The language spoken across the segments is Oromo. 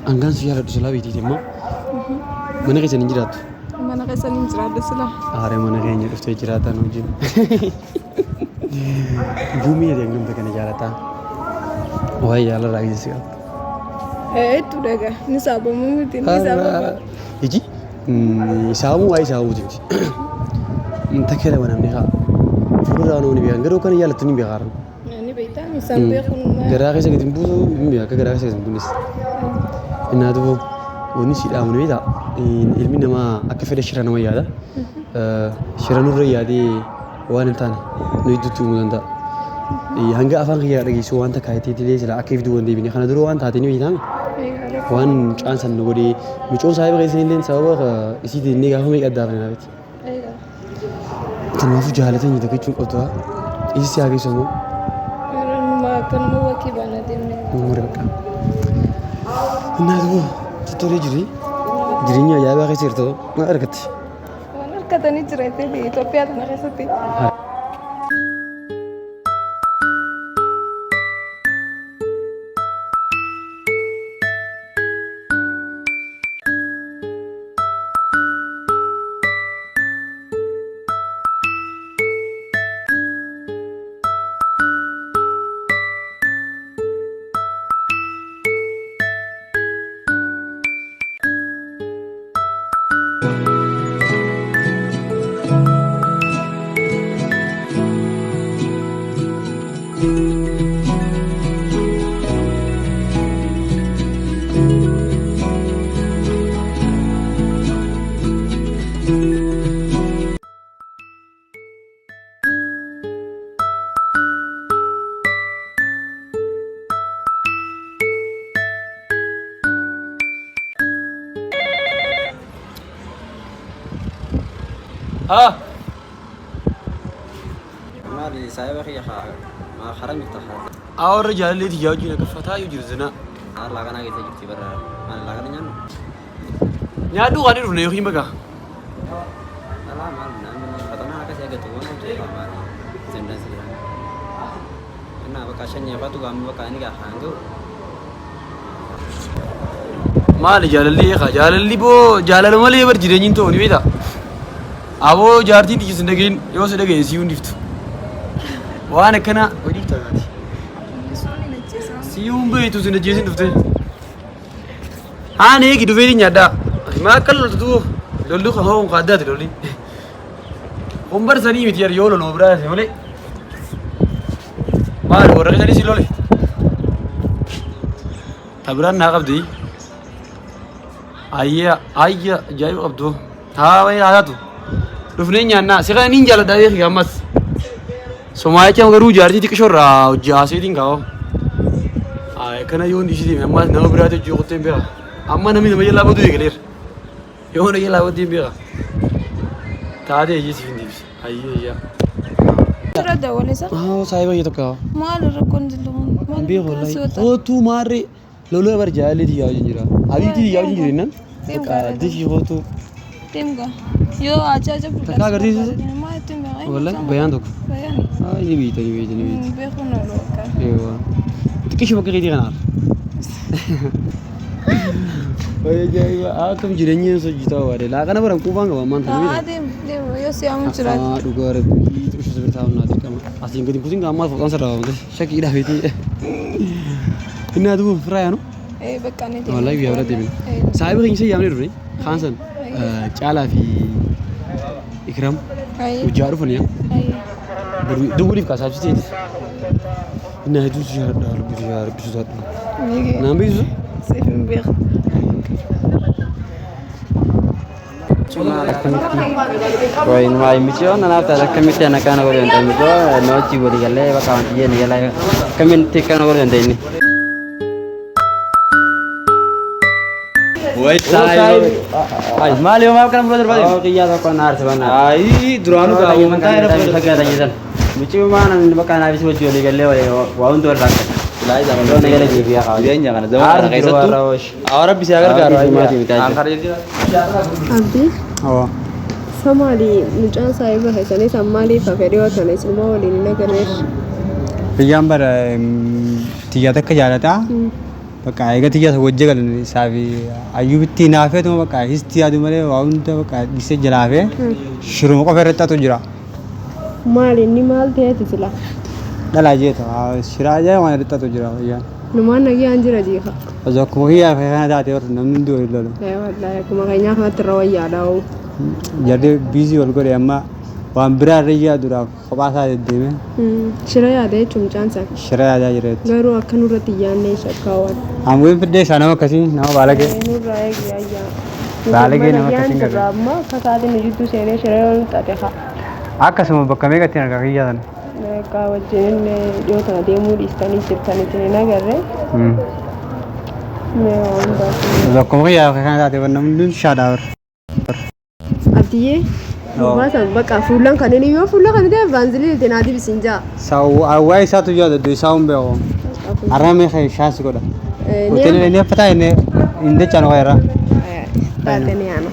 Anggaan si yaada dhusa laabee tiiti immoo mana keessa ni jiraatu. Mana keessa ni jiraatu sila. Aaree mana keenya dhuftee jiraatan wajjin. Buumii jedhee gamta kana jaalataa. Waa'ee yaala raayisi qaba. Tu daga ni sabamu miti ni sabamu. Iji sabamu waa'ee sabamu miti. Takkeedha wanamni haa. Fuulduraan ooni beekan garuu kan yaalatti ni beekaran. Ni beektaa ni sabamu kun. Garaa keessa gadi buusu ni beeka garaa keessa gadi buunis. Innaatu wanni si dhaamu beektaa ilmi namaa akka fedha shira nama yaada. Shira nurra yaadee waan hin taane nu hidduutti himuu danda'a. Hanga afaan kiyyaa dhageessu wanta kaayitee tilee sila akka ifduu waan deebine kana dura waan taatee ni beektaami. Waan mucaan san godhee mucoon saayiba keessa illee sababa isii deennee gaafa meeqa addaa fi naafeti. Kanaafuu jaalatanii tokko jechuun qabdu haa. Isi si haa geessu ammoo. Kanuma wakii baana deemnee. Umuri bakka. Innaatu tuttolee jirri. Jireenya ajaa'ibaa keessa jirtu maal argatti? Waan argatanii jiraatee Itoophiyaa tana keessatti. مالي سايبه خي ما خرج تخاف أو الرجال اللي تجاوجنا كفتها يجرزنا. الله كنا كيسه جبتي برا ما الله كنا نيان. Nyaaduu waan dhufu neeyoon himaga. الله ما لنا فتنا هكذا سيجتوا وانا تفهم ما زين سيرا. أنا بكاشن يبغى كام بكاني كهانجو. Maali jaalalli eegaa jaalalli boo jaalala malee bar jireenyi ta'u ni beektaa. Aboo jaartiin tiyya sin dhageen yoo si dhageen si hundiftu. Waan akkana hojii taati. Si humbeetu sin ajjeesin dhufte. Haan eegi dhufee nyaadhaa. Maa akka loltu lollu kan hoo kan addaati lolli. Humbar sanii miti yoo loloo biraa si malee. Maali warra keessanii si lole. Tabiraan naa qabdi. Ayya ajaa'iba qabdu. Haa wayi haadhatu. Dhufnee nyaannaa si kana niin jaaladhaa beeki ammas. Somaalichaan garuu jaartii xiqqishoo irraa hojii haaseetiin kaa'oo. Kana yoo hundi ishee ammas nama biraatti hojii qottee hin beeka. Amma namni nama jalaa baduu eegaleera. Yoo na jalaa baduu hin beeka. Taatee ijji si hin deebisi. Ayya. Tura dawwaleessa. Saayiba iyya tokko. Maal rakkoon jiluun? Beeku wallahi. Hootuu maarree loluu bar jaalalli yaa jira. Habiibti yaa jira nan. Bakka dishi hootuu. Timga. Yoo ajaja fuudhan. Takkaa agarsiisu. Maa timga. Wallahi bayaan tokko. Bayaan. Ni beekta. Beeku na looka. Eewa. Xiqqishoo bakka keetii kanaar. Ajaa'iba akkam jireenya hojjetaa waadee laaqana baran quufaan qaba ammaan ta'uu Deem yoo si amu jiraatu. dhugaa rabbii xiqqishoo sirriitti haamnaa dirqama. Asiin gadi kuusin ammaas foqaan sarara waamte shakkii dhaabeetii. Inni aduu firaa yaanu. Bakka ni deemu. Wallahi biyya biratti deemee. Saayiba keenya isa yaamnee dhufne Haansan Caalaa fi Ikram hojjaa dhufanii duwwuliif kaasaabsiteeti. Inni hedduu si yaaddaa rabbisu taadhu. Naan beeksisu. Siif hin beeku. Koin mai mission na nafta kami tiada nak orang yang tahu itu noci boleh galah bakawan dia ni galah kami tikan orang yang ini. Wait saya. Ay malio mau kan brother brother. Oh iya tak konar sebenarnya. Ay duranu kau mentah ada brother segala jalan. Mission mana ni bakawan habis boleh boleh galah waun tu orang. Lai zaman tu ni galah jiwa kau. Dia jangan ada zaman kayak satu. Orang bisa agar kau angkar jadi. Abdi. Oh. Somali mucaan saayiba keessanii Somaalii fafedhii wakana isinuma waliin nagareef. Biyyaan bara xiyyaa takka jaalataa በቃ የገትያ ሰወጀ ገለን ሳቢ አዩብቲ ናፈቱ በቃ ሂስቲ ያዱ መለ ዋውንተ በቃ ዲሰ ጀላፈ ሽሩም ቆፈረጣቱ ጅራ ማል እኒ ማል ተያት ስላ ደላጀታ ሽራጃ ማለት ጣቱ ጅራ ያ numaan nagee an jira jeefa አዛኩ ያ ፈና ዳቴ ወር ነምን እንዶ ይላሉ wallahi akkuma keenyaa kanatti irra wayyaadhaa'u ጀደ ቢዚ ወልጎደ ያማ waan biraa rayyaa dura kophaasa deddeeme shira yaada jechuun mucaan shira yaadaa jireet garuu akka nurratti iyyaannee shakkaawwan amween fiddee isaa nama akkasii nama baalagee nurraa eegi ayyaa baalagee nama akkasii garuu amma akka saatiin jidduu seenee shira yoo xaxe haa akkasuma bakka meeqatti argaa kiyyaatan akka wajjin dhiyoo tana deemuu dhiistanii jirtanitti hin agarre bakkuma kiyyaa kana taate wanna hunduu shaadhaa bar abdiyyee Basan bakka fuulan kan inni yoo fuula kan ta'e vaanzilii itti naati bisinjaa. Awwaa isaatu yaadatu isaa humbeeku. Arame kee shaasi godha. Hoteelli inni affataa inni hin dachaan waa irraa. Taate ni yaana.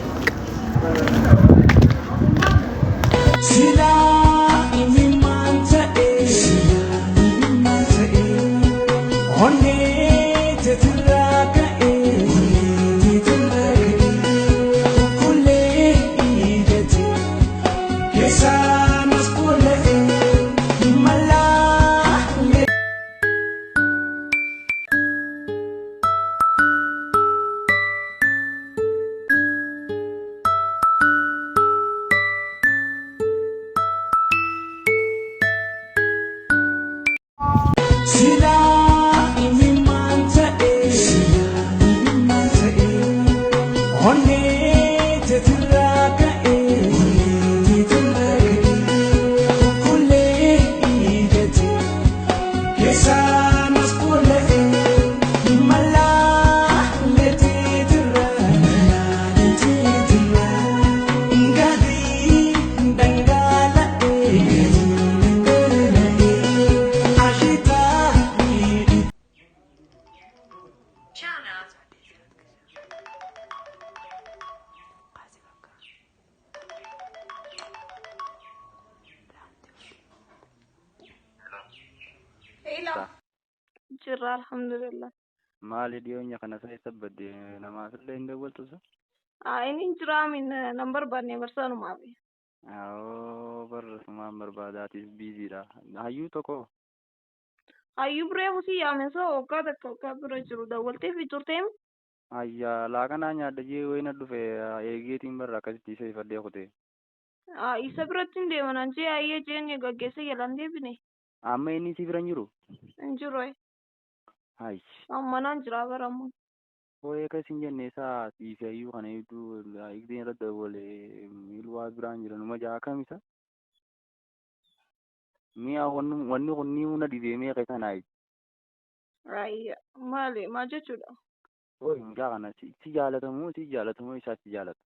Jirra alhamdulillah. Maali dhiyoonya kana keessa badde namaaf illee hin dawwaltusa? Inni jira min nambar banne barsanumaaf. Barreeffamaan barbaadaatiif biiziidha. Hayyuu tokko. Hayyuu biree husii yaamesa hoggaa takka hoggaa bira jiru dawwaltee fi turteem. Ayyaa laakanaa nyaadha jee wayina dhufe eegeetiin barra akkasitti isa ifadhee kutee. Isa biratti hin deeman jee ayyee jeen gaggeessa jalaan deebine. Amma inni si bira hin jiru? Hin jiru. Hai. Ammanaan jira baramu. Hoye kasin jenne isaa siifi hayyuu kana hedduu igdeen irra dawwalee miilwaa biraan jira numa jaa kamisa? Mi'a wanni kunni hunda dibeemee keessa naayi. Ayya maali maal jechuudha? Hoye mucaa kana si jaalatamoo isaa si jaalata.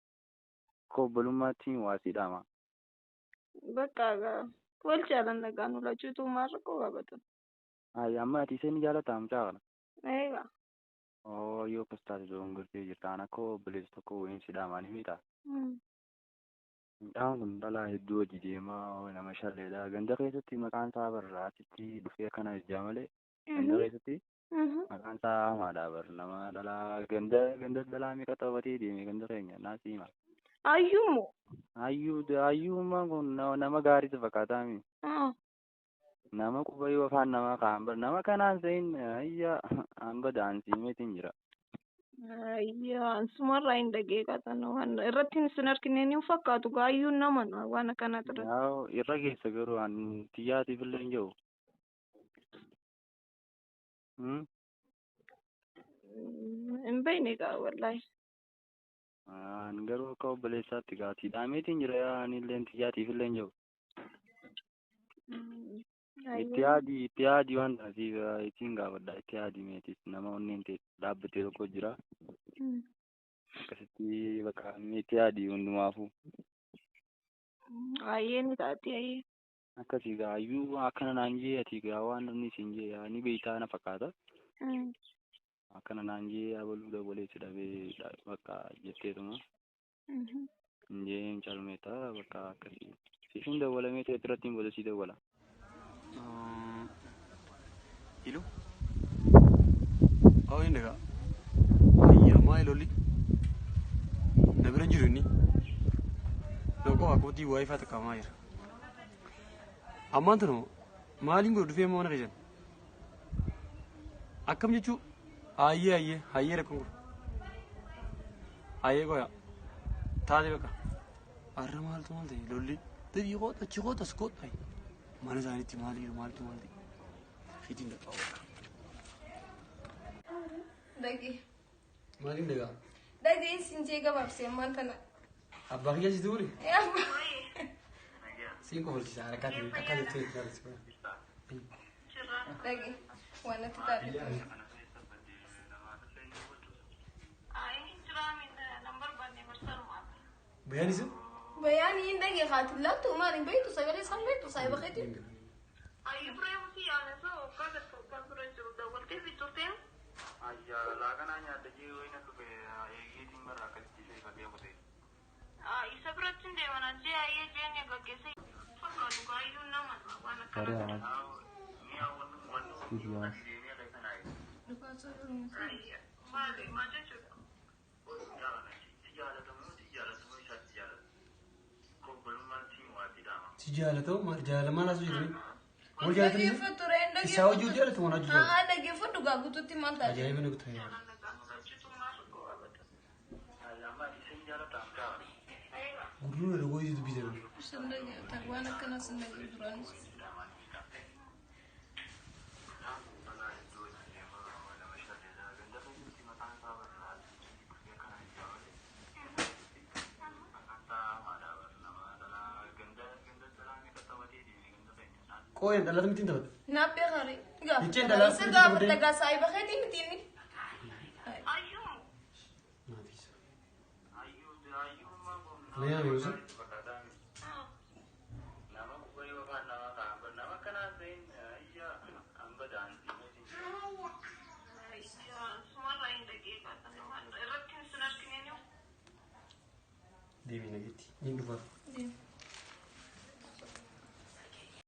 Kobbolummaatti waasiidhaama. Bakka wal jaalanna gaanu lachuutu maarra koo qabatan. Ayya amma ati isa ni jaalataa mucaa kana? Eega. Yoo postaati doongortee jirtaan akka obboleessi tokko wayiin si dhaamaanii miidhaa. Mucaan kun dhalaa hedduu hojii deemaa nama shalleedha. Ganda keessatti maqaan isaa barraatitti dhufee kana ijaa malee ganda keessatti maqaan isaa hamaadha bar nama dhalaa ganda dhalaa meeqa taphatee deeme ganda keenya naasii hima. Ayyuumoo? Ayyuummaan kun nama gaariitu fakkaataa mi? Nama quba yoo afaan namaa kaa'an nama kanaan sayin ayyaa hanga daansiimeetiin jira. Ayyaa sumarraa hin dhageeffatan waan irratti hin argine ni fakkaatu gaayyuun nama waan akkana ture. Irra keessa garuu xiyyaatiif illee hin jiru. Hin beekne gaa wallaahi. Garuu akka obboleessaatti gaatii dhaameetiin jira anillee xiyyaatiif illee hin jiru. Itti yaadii waan taasiif ittiin gaafadha. Itti yaadii meetis nama onneen dhaabbatee tokko jira. Akkasitti bakka itti yaadii hundumaafuu. Ayyee ni taati ayyee. Akkasii gaayyuu akkana naan jee ati gaa waan inni siin jee ni beektaa na fakkaata. Akkana naan jee abaluu dabalee dhabee bakka jetteetuma. Njeen calmeeta bakka akkasii. Siifin dabalamee ta'e irratti hin booda sii dabala. Hello? أو إنك أيا ما يلولي نبرن جروني لو كوا كودي واي فات كماير أما أنتنو مالين قد في موانا كجن أكم جتشو أيه ركون أيه كويا تادي بكا أرمال تمال دي لولي تبي يقول تشيقول تسكت هاي ما نزاني تمالي تمال دي خيتين دكوا دقي مالين دكا دقي سنجي كباب سيمان تنا أبغى يجي دوري يا سينكو هولش على كاتي أكاد تيجي كارس دقي وانا تتابع بياني سو بياني دقي خاطر لا تو مالي بيتو سايبلي سام بيتو سايبا خيتي Ay, Ibrahim sih ada so, kada so, kada so, da walte fitur tem. Ayya lagan anya da je wai na lube ye tin mara ka ci sai ka biya ko dai. Ah, isa bratin de mana je aye je ne ga ke sai. Fakka du ga yun na man wana Kare kana. awas. Ni a wannan Video. ne da kana yi. duka so yin Ayya, male ma je chu. Ko ya na ci ya da mu ci ya da mu sha ci ya. Ko bulman tin wa ti dama. تجالته ما جال ما لازم يجري هو دقي جالته فتورة دقي يساوي جو جالته وانا جو دقي فتو قابو تتي مانتا أجايب إنك تهيأ Ayya ma di sai ya da ta ta. قولوا له قوي يدبي زمان سندقي تقوانا كنا سندقي فرانس Ana yi do ne ma wala masha da da ganda sai ci ma ta ta ba na ya kana yi ya wale. Anta ma da wannan ma da ganda salami ka tawati di ganda sai na. قوي أنت لازم تنتبه نابي غاري يتشين دلال قا سنتي سقا تبدي. فتقا سايبا خيتي متيني Ayo. ما في شيء Ayyu ma ko لا يا ميوزا nama ko bari wa nama ka ba nama kana sai ayya an bada an ji ne. Ayya, semua lain lagi kata man. Ratin sunar kini ni. دي مين جيتي مين دفع